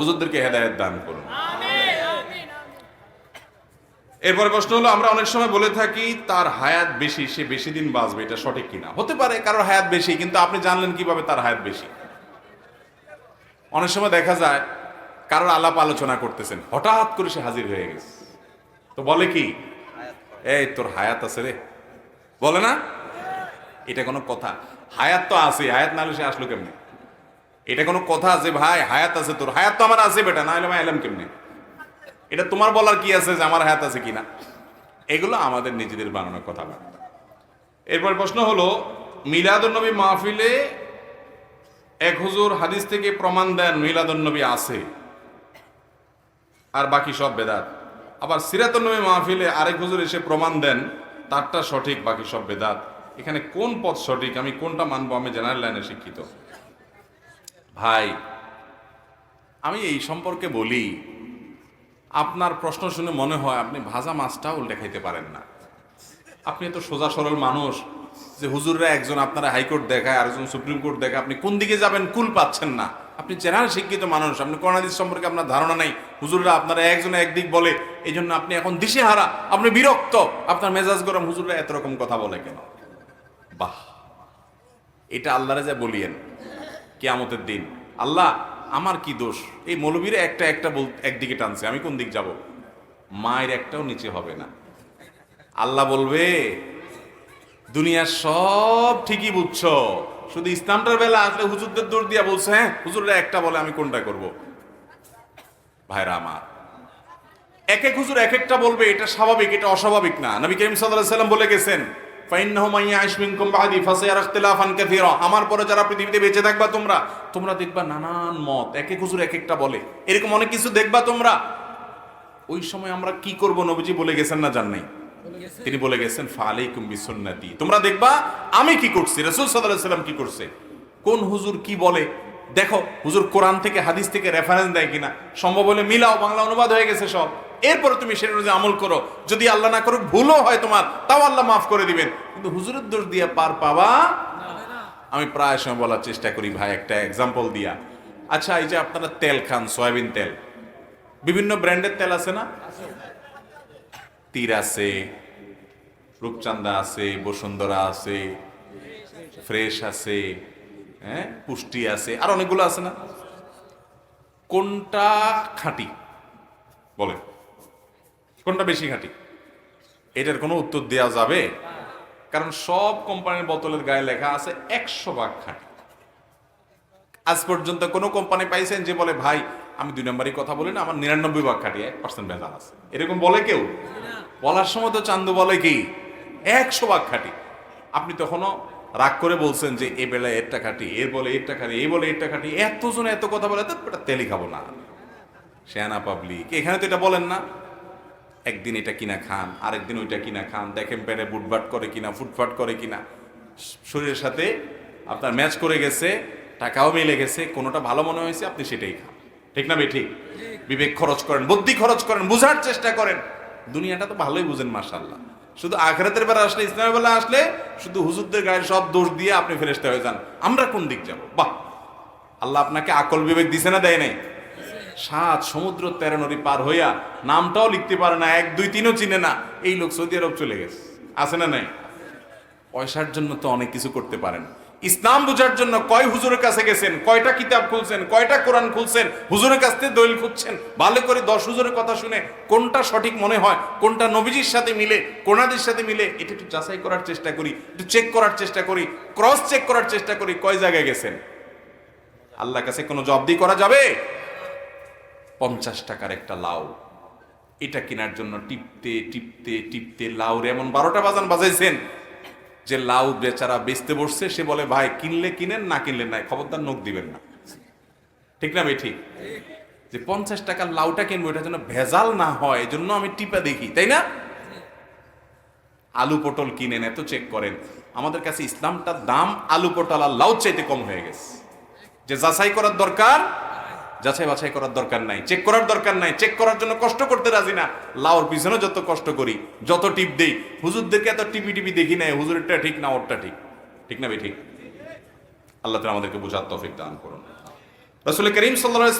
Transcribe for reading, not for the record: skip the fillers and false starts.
হুজুরদেরকে হেদায়েত দান করুন। এরপরে প্রশ্ন হলো, আমরা অনেক সময় বলে থাকি তার হায়াত বেশি, সে বেশি দিন বাঁচবে, এটা সঠিক কিনা? হতে পারে কারোর হায়াত বেশি, কিন্তু আপনি জানলেন কিভাবে তার হায়াত বেশি? অনেক সময় দেখা যায় কারোর আলাপ আলোচনা করতেছেন, হঠাৎ করে সে হাজির হয়ে গেছে, তো বলে কি, এই তোর হায়াত আছে রে, বলে না? এটা কোনো কথা? হায়াত তো আছে, হায়াত না হলে সে আসলো কেমনে? এটা কোনো কথা আছে ভাই? হায়াত আছে, তোর হায়াত তো আমার আছে বেটা, না হলে আমি এলাম কেমনে? এটা তোমার বলার কি আছে যে আমার হায়াত আছে কিনা? এগুলো আমাদের নিজেদের বানানোর কথাবার্তা। এরপর প্রশ্ন হলো, মিলাদুন্নবী মাহফিলে এক হুজুর হাদিস থেকে প্রমাণ দেন মিলাদুন্নবী আছে আর বাকি সব বেদাত। আবার সিরাতুন্নবী মাহফিলে আরেক হুজুর এসে প্রমাণ দেন তারটা সঠিক, বাকি সব বেদাত। এখানে কোন পথ সঠিক, আমি কোনটা মানবো? আমি জেনারেল লাইনে শিক্ষিত ভাই, আমি এই সম্পর্কে বলি, আপনার প্রশ্ন শুনে মনে হয় আপনি ভাজা মাছটাও উল্টে খাইতে পারেন না। আপনি এত সোজা সরল মানুষ যে হুজুররা একজন আপনারা হাইকোর্ট দেখায়, আরেকজন সুপ্রিম কোর্ট দেখায়, আপনি কোন দিকে যাবেন কুল পাচ্ছেন না। আপনি জেনারেল শিক্ষিত মানুষ, আপনি কোরআন হাদিস সম্পর্কে আপনার ধারণা নাই। হুজুররা আপনারা একজনে একদিক বলে, এই জন্য আপনি এখন দিশেহারা, আপনি বিরক্ত, আপনার মেজাজ গরম, হুজুররা এত রকম কথা বলে কেন? বাহ, এটা আল্লাহরে যা বলিয়েন কিয়ামতের দিন, আল্লাহ আমার কি দোষ, এই মৌলবীরা একটা একটা একদিকে টানছে, আমি কোন দিক যাব? মায়ের একটাও নিচে হবে না। আল্লাহ বলবে, দুনিয়ার সব ঠিকই বুঝছো, শুধু ইসলামটার বেলা আসলে হুজুরদের দোষ দিয়া বলছে, হ্যাঁ হুজুররা একটা বলে, আমি কোনটা করব? ভাইরা আমার, এক এক হুজুর এক একটা বলবে, এটা স্বাভাবিক, এটা অস্বাভাবিক না। নবী করিম সাল্লাল্লাহু আলাইহি সাল্লাম বলে গেছেন, ফাইন্নাহু মান ইয়াইশ মিনকুম বাদি ফাসায়ারা ইখতিলাফান কাসীরা, আমার পরে যারা পৃথিবীতে বেঁচে থাকবা তোমরা দেখবা নানান মত, এক এক হুজুর এক একটা বলে, এরকম অনেক কিছু দেখবা তোমরা। ওই সময় আমরা কি করব? নবীজি বলে গেছেন না, জান নাই? তিনি বলে গেছেন, ফালাইকুম বিসুন্নতি, তোমরা দেখবা আমি কি করছি, রাসূল সাল্লাল্লাহু আলাইহি সাল্লাম কি করছে, কোন হুজুর কি বলে দেখো, হুজুর কোরআন থেকে হাদিস থেকে রেফারেন্স দেয় কিনা, সম্ভব হলে মিলাও, বাংলা অনুবাদ হয়ে গেছে সব, এরপরে তুমি সেটা অনুযায়ী আমল করো। যদি আল্লাহ না করুক ভুলও হয় তোমার, তাও আল্লাহ মাফ করে দিবেন, কিন্তু হুজুরের দোষ দিয়ে পার পাবা। আমি প্রায় সময় বলার চেষ্টা করি ভাই, একটা এক্সাম্পল দিয়া। আচ্ছা, এই যে আপনারা তেল খান, সয়াবিন তেল, বিভিন্ন ব্র্যান্ডের তেল আছে না? তীর আছে, রূপচান্দা আছে, বসুন্ধরা আছে, ফ্রেশ আছে, হ্যাঁ পুষ্টি আছে, আর অনেকগুলো আছে না? কোনটা খাঁটি বলে? কোনটা বেশি খাঁটি? এটার কোনো উত্তর দেওয়া যাবে? কারণ সব কোম্পানির বোতলের গায়ে লেখা আছে 100% খাঁটি। আজ পর্যন্ত কোনো কোম্পানি পাইছেন যে বলে ভাই আমি 2 নম্বরই কথা বলি না, আমার 99% খাঁটি, 1% ভেজাল আছে? এরকম বলে কেউ? বলার সময় তো চান্দু বলে কি 100% খাঁটি। আপনি তখনও রাগ করে বলছেন যে এ বেলায় এরটা খাঁটি, এর বলে এরটা খাঁটি, এই বলে এরটা খাঁটি, এতজন এত কথা বলে, তো এটা তেলই খাবো না। শেয়ানা পাবলিক, এখানে তো এটা বলেন না। একদিন এটা কিনা খান, আরেকদিন ওইটা কিনা খান, দেখেন পেটে বুটবাট করে কিনা, ফুটফাট করে কিনা, শরীরের সাথে আপনার ম্যাচ করে গেছে, টাকাও মিলে গেছে, কোনোটা ভালো মনে হয়েছে আপনি সেটাই খান। ঠিক না বেঠিক? বিবেক খরচ করেন, বুদ্ধি খরচ করেন, বুঝার চেষ্টা করেন। দুনিয়াটা তো ভালোই বুঝেন মাশাআল্লাহ, শুধু আখিরাতের বেলা আসলে, ইসলামের বেলা আসলে শুধু হুজুরদের গায়ে সব দোষ দিয়ে আপনি ফেরেশতা হয়ে যান। আমরা কোন দিক যাব? বাহ, আল্লাহ আপনাকে আকল বিবেক দিছে না, দেয় নাই? 7 সমুদ্র 13 নদী পার হইয়া নামটাও লিখতে পারে না, 1 2 3ও চিনে না, এই লোক সৌদি আরব চলে গেছে, আছে না নাই? পয়সার জন্য তো অনেক কিছু করতে পারেন। ইসলাম বোঝার জন্য কয় হুজুরের কাছে গেছেন, কয়টা কিতাব খুলছেন, কয়টা কোরআন খুলছেন, হুজুরের কাছ থেকে দলিল খুঁজছেন, ভালো করে 10 হুজুরের কথা শুনে কোনটা সঠিক মনে হয়, কোনটা নবীজির সাথে মিলে, কোরআনের সাথে মিলে, এটা একটু যাচাই করার চেষ্টা করি, একটু চেক করার চেষ্টা করি, ক্রস চেক করার চেষ্টা করি, কয় জায়গায় গেছেন। আল্লাহর কাছে কোনো জবাবদিহি করা যাবে? 50 টাকার একটা লাউ, এটা কেনার জন্য টিপতে টিপতে টিপতে লাউরে এমন 12টা বাজান বাজাইছেন যে লাউ বেচারা বেচতে বসছে, সে বলে ভাই কিনলে কিনেন, না কিনলে নাই, খবরদার নখ দিবেন না। ঠিক না বেঠিক? যে 50 টাকার লাউটা কিনবো, এটা যেন ভেজাল না হয়, এজন্য আমি টিপা দেখি, তাই না? আলু পটল কিনেন, এত চেক করেন। আমাদের কাছে ইসলামটার দাম আলু পটল আর লাউ চাইতে কম হয়ে গেছে। যে যাচাই করার দরকার, যাচাই বাছাই করার দরকার নাই, চেক করার দরকার নাই, চেক করার জন্য কষ্ট করতে রাজি না। লাউর পিছনে যত কষ্ট করি, যত টিপ দেই, হুজুরদেরকে এত টিপি টিপি দেখি না, হুজুরেরটা ঠিক না ওরটা ঠিক। ঠিক না বেঠিক? আল্লাহ তাআলা আমাদেরকে বুঝার তৌফিক দান করুন। রাসূল করিম সাল্লাল্লাহু আলাইহি ওয়াসাল্লাম